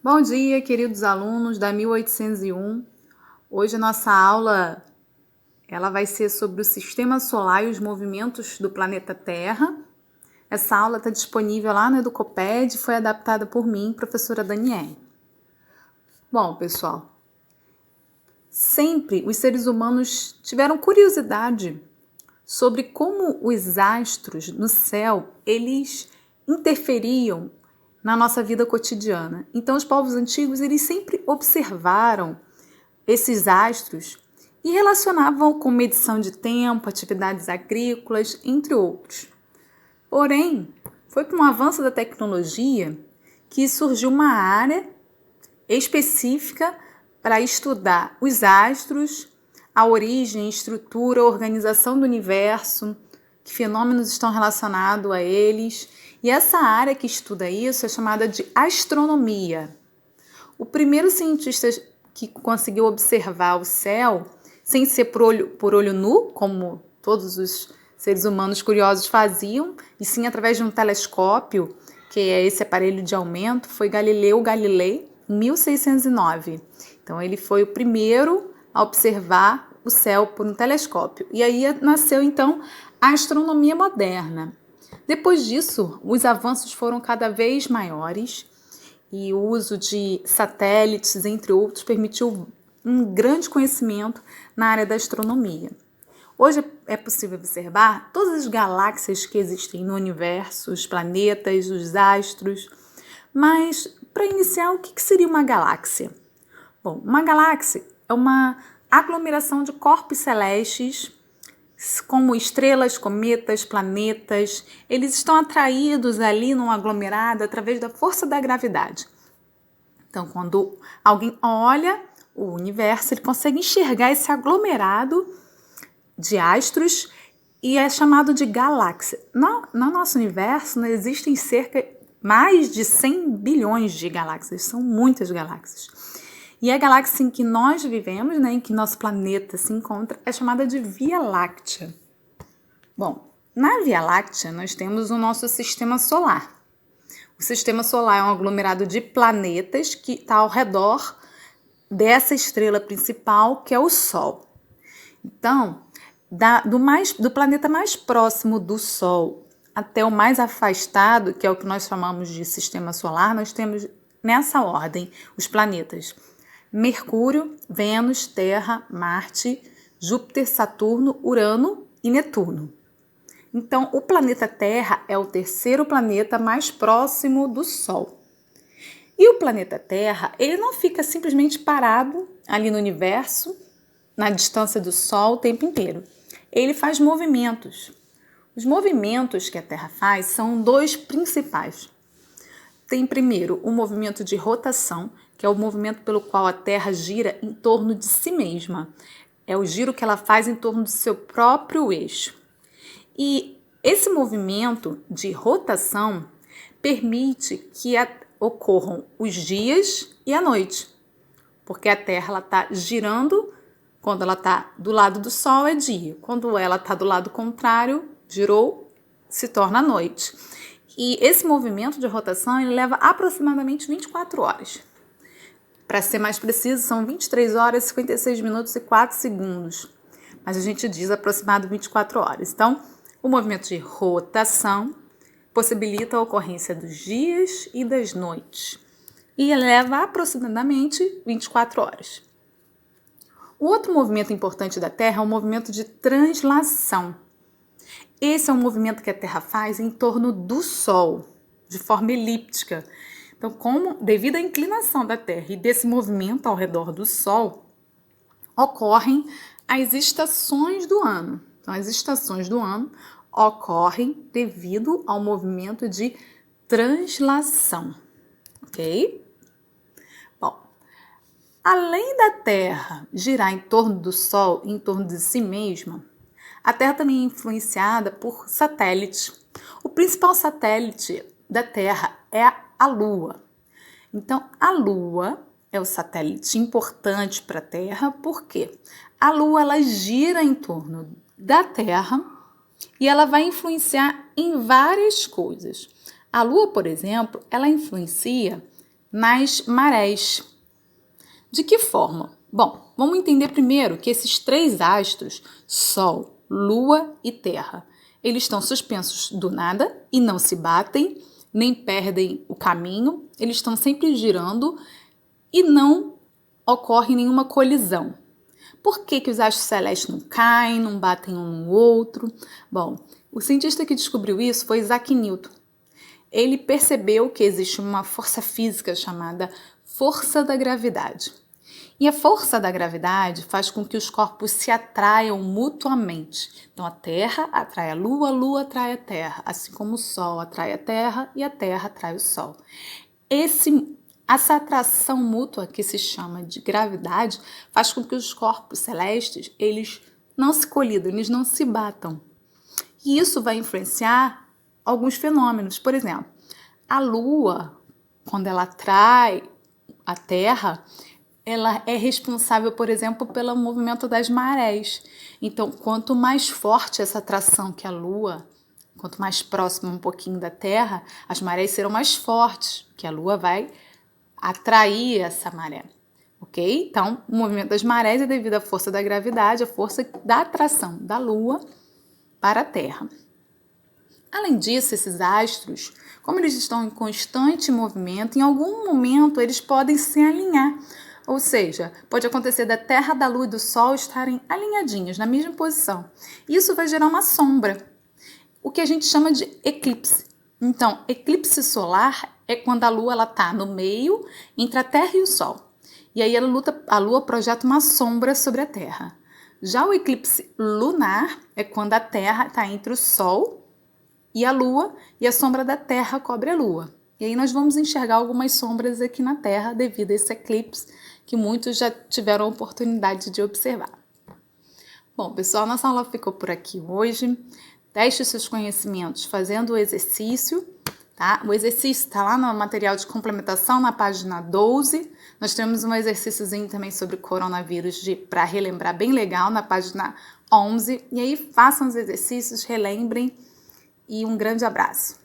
Bom dia, queridos alunos da 1801. Hoje a nossa aula ela vai ser sobre o Sistema Solar e os movimentos do planeta Terra. Essa aula está disponível lá no Educoped e foi adaptada por mim, professora Daniele. Bom, pessoal, sempre os seres humanos tiveram curiosidade sobre como os astros no céu, eles interferiam na nossa vida cotidiana. Então, os povos antigos, eles sempre observaram esses astros e relacionavam com medição de tempo, atividades agrícolas, entre outros. Porém, foi com o avanço da tecnologia que surgiu uma área específica para estudar os astros, a origem, estrutura, organização do universo, que fenômenos estão relacionados a eles. E essa área que estuda isso é chamada de astronomia. O primeiro cientista que conseguiu observar o céu sem ser por olho nu, como todos os seres humanos curiosos faziam, e sim através de um telescópio, que é esse aparelho de aumento, foi Galileu Galilei, em 1609. Então, ele foi o primeiro a observar o céu por um telescópio. E aí nasceu, então, a astronomia moderna. Depois disso, os avanços foram cada vez maiores e o uso de satélites, entre outros, permitiu um grande conhecimento na área da astronomia. Hoje é possível observar todas as galáxias que existem no universo, os planetas, os astros. Mas, para iniciar, o que seria uma galáxia? Bom, uma galáxia é uma aglomeração de corpos celestes, como estrelas, cometas, planetas. Eles estão atraídos ali num aglomerado através da força da gravidade. Então, quando alguém olha o universo, ele consegue enxergar esse aglomerado de astros e é chamado de galáxia. No nosso universo, né, existem mais de 100 bilhões de galáxias, são muitas galáxias. E a galáxia em que nós vivemos, né, em que nosso planeta se encontra, é chamada de Via Láctea. Bom, na Via Láctea nós temos o nosso sistema solar. O sistema solar é um aglomerado de planetas que está ao redor dessa estrela principal, que é o Sol. Então, do planeta mais próximo do Sol até o mais afastado, que é o que nós chamamos de sistema solar, nós temos nessa ordem os planetas Mercúrio, Vênus, Terra, Marte, Júpiter, Saturno, Urano e Netuno. Então, o planeta Terra é o terceiro planeta mais próximo do Sol. E o planeta Terra, ele não fica simplesmente parado ali no universo, na distância do Sol o tempo inteiro. Ele faz movimentos. Os movimentos que a Terra faz são dois principais. Tem primeiro o movimento de rotação, que é o movimento pelo qual a Terra gira em torno de si mesma. É o giro que ela faz em torno do seu próprio eixo. E esse movimento de rotação permite que ocorram os dias e a noite, porque a Terra está girando. Quando ela está do lado do Sol é dia, quando ela está do lado contrário, girou, se torna noite. E esse movimento de rotação ele leva aproximadamente 24 horas. Para ser mais preciso, são 23 horas, 56 minutos e 4 segundos. Mas a gente diz aproximado 24 horas. Então, o movimento de rotação possibilita a ocorrência dos dias e das noites. E leva aproximadamente 24 horas. O outro movimento importante da Terra é o movimento de translação. Esse é um movimento que a Terra faz em torno do Sol, de forma elíptica. Então, devido à inclinação da Terra e desse movimento ao redor do Sol, ocorrem as estações do ano. Então, as estações do ano ocorrem devido ao movimento de translação, ok? Além da Terra girar em torno do Sol, em torno de si mesma, a Terra também é influenciada por satélites. O principal satélite da Terra é a Lua. Então, a Lua é o satélite importante para a Terra, porque a Lua ela gira em torno da Terra e ela vai influenciar em várias coisas. A Lua, por exemplo, ela influencia nas marés. De que forma? Bom, vamos entender primeiro que esses 3 astros, Sol, Lua e Terra, eles estão suspensos do nada e não se batem, nem perdem o caminho, eles estão sempre girando e não ocorre nenhuma colisão. Por que os astros celestes não caem, não batem um no outro? Bom, o cientista que descobriu isso foi Isaac Newton. Ele percebeu que existe uma força física chamada força da gravidade. E a força da gravidade faz com que os corpos se atraiam mutuamente. Então a Terra atrai a Lua atrai a Terra, assim como o Sol atrai a Terra e a Terra atrai o Sol. Essa atração mútua, que se chama de gravidade, faz com que os corpos celestes eles não se colidam, eles não se batam. E isso vai influenciar alguns fenômenos. Por exemplo, a Lua, quando ela atrai a Terra, ela é responsável, por exemplo, pelo movimento das marés. Então, quanto mais forte essa atração que a Lua, quanto mais próxima um pouquinho da Terra, as marés serão mais fortes, porque a Lua vai atrair essa maré, ok? Então, o movimento das marés é devido à força da gravidade, à força da atração da Lua para a Terra. Além disso, esses astros, como eles estão em constante movimento, em algum momento eles podem se alinhar. Ou seja, pode acontecer da Terra, da Lua e do Sol estarem alinhadinhos, na mesma posição. Isso vai gerar uma sombra, o que a gente chama de eclipse. Então, eclipse solar é quando a Lua está no meio, entre a Terra e o Sol. E aí a Lua projeta uma sombra sobre a Terra. Já o eclipse lunar é quando a Terra está entre o Sol e a Lua, e a sombra da Terra cobre a Lua. E aí nós vamos enxergar algumas sombras aqui na Terra devido a esse eclipse, que muitos já tiveram a oportunidade de observar. Bom, pessoal, nossa aula ficou por aqui hoje. Teste seus conhecimentos fazendo o exercício, tá? O exercício está lá no material de complementação, na página 12. Nós temos um exercíciozinho também sobre coronavírus para relembrar, bem legal, na página 11. E aí façam os exercícios, relembrem e um grande abraço.